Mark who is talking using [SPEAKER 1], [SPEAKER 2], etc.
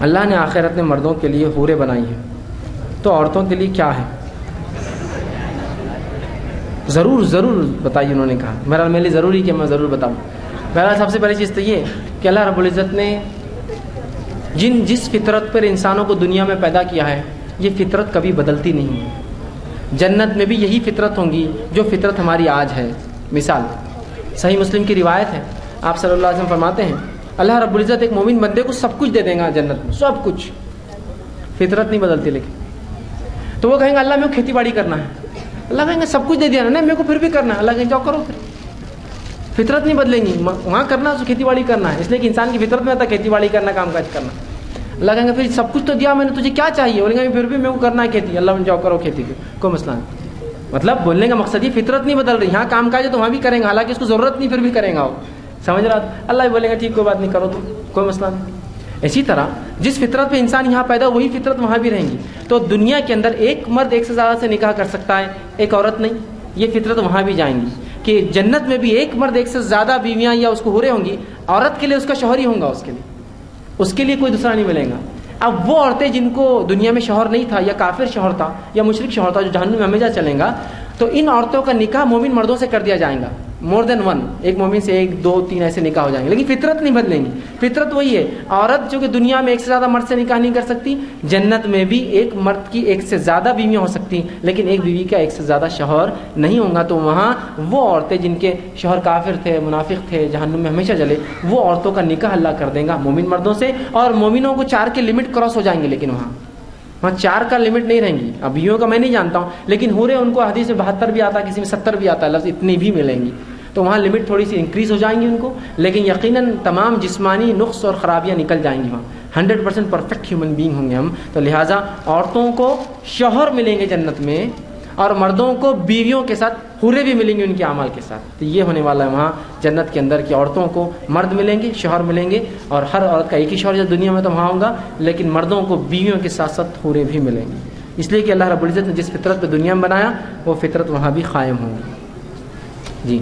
[SPEAKER 1] اللہ نے آخرت میں مردوں کے لیے حوریں بنائی ہیں، تو عورتوں کے لیے کیا ہے؟ ضرور ضرور بتائیے. انہوں نے کہا میرے لیے ضروری کہ میں ضرور بتاؤں. بہرحال سب سے پہلی چیز تو یہ کہ اللہ رب العزت نے جس فطرت پر انسانوں کو دنیا میں پیدا کیا ہے، یہ فطرت کبھی بدلتی نہیں ہے. جنت میں بھی یہی فطرت ہوں گی جو فطرت ہماری آج ہے. مثال صحیح مسلم کی روایت ہے، آپ صلی اللہ علیہ وسلم فرماتے ہیں اللہ رب العزت ایک مومن بندے کو سب کچھ دے دے گا جنت میں، سب کچھ. فطرت نہیں بدلتی. لیکن تو وہ کہیں گے اللہ میں کھیتی باڑی کرنا ہے. اللہ کہیں گے سب کچھ دے دیا نا، نہیں میرے کو پھر بھی کرنا ہے. اللہ کہیں جاؤ کرو. پھر فطرت نہیں بدلیں گی، وہاں کرنا ہے کھیتی باڑی کرنا ہے. اس لیے کہ انسان کی فطرت میں آتا ہے کھیتی باڑی کرنا، کام کاج کرنا. اللہ کہیں گے پھر سب کچھ تو دیا میں نے، تجھے کیا چاہیے؟ بولیں گے پھر بھی میرے کو کرنا ہے کھیتی. اللہ میں جاؤ کرو کھیتی کی، کوئی مسئلہ نہیں. مطلب بولنے کا مقصد یہ فطرت نہیں بدل رہی. یہاں کام کاج ہے تو وہاں بھی کریں گا، حالانکہ اس کو ضرورت نہیں، پھر بھی کریں گا. وہ سمجھ رہا. اللہ بھی بولے گا ٹھیک کوئی بات نہیں، کرو تو کوئی مسئلہ نہیں. اسی طرح جس فطرت پہ انسان یہاں پیدا وہی فطرت وہاں بھی رہیں گی. تو دنیا کے اندر ایک مرد ایک سے زیادہ سے نکاح کر سکتا ہے، ایک عورت نہیں. یہ فطرت وہاں بھی جائیں گی کہ جنت میں بھی ایک مرد ایک سے زیادہ بیویاں یا اس کو حوریں ہوں گی. عورت کے لیے اس کا شوہر ہی ہوں گا، اس کے لیے کوئی دوسرا نہیں ملے گا. اب وہ عورتیں جن کو دنیا میں شوہر نہیں تھا، یا کافر شوہر تھا، یا مشرک شوہر تھا، جو جہنم میں ہمیشہ چلیں گا، تو ان عورتوں کا نکاح مومن مردوں سے کر دیا جائے گا. مور دین ون، ایک مومن سے 1 2 3 ایسے نکاح ہو جائیں گے. لیکن فطرت نہیں بدلیں گی. فطرت وہی ہے. عورت جو کہ دنیا میں ایک سے زیادہ مرد سے نکاح نہیں کر سکتی، جنت میں بھی ایک مرد کی 1 سے زیادہ بیویاں ہو سکتی، لیکن ایک بیوی کا 1 سے زیادہ شوہر نہیں ہوگا. تو وہاں وہ عورتیں جن کے شوہر کافر تھے، منافق تھے، جہنم میں ہمیشہ جلے، وہ عورتوں کا نکاح اللہ کر دیں گا مومن مردوں سے. اور مومنوں کو 4 کے لمٹ کراس ہو جائیں گے، لیکن وہاں 4 کا لمٹ نہیں رہیں گی. اب بیویوں کا میں نہیں جانتا ہوں، لیکن حوریں ان کو حدیث میں 72 بھی آتا ہے، کسی میں 70 بھی آتا ہے لفظ، اتنی بھی ملیں گی. تو وہاں لمٹ تھوڑی سی انکریز ہو جائیں گی ان کو، لیکن یقیناً تمام جسمانی نقص اور خرابیاں نکل جائیں گی. وہاں 100% پرفیکٹ ہیومن بینگ ہوں گے ہم. تو لہٰذا عورتوں کو شوہر ملیں گے جنت میں، اور مردوں کو بیویوں کے ساتھ حوریں بھی ملیں گی ان کے اعمال کے ساتھ. تو یہ ہونے والا ہے وہاں جنت کے اندر کہ عورتوں کو مرد ملیں گے، شوہر ملیں گے، اور ہر عورت کا ایک ہی شوہر جو دنیا میں تو وہاں ہوگا، لیکن مردوں کو بیویوں کے ساتھ ساتھ حوریں بھی ملیں گی. اس لیے کہ اللہ رب العزت نے جس فطرت پہ دنیا میں بنایا وہ فطرت وہاں بھی قائم ہوگی. جی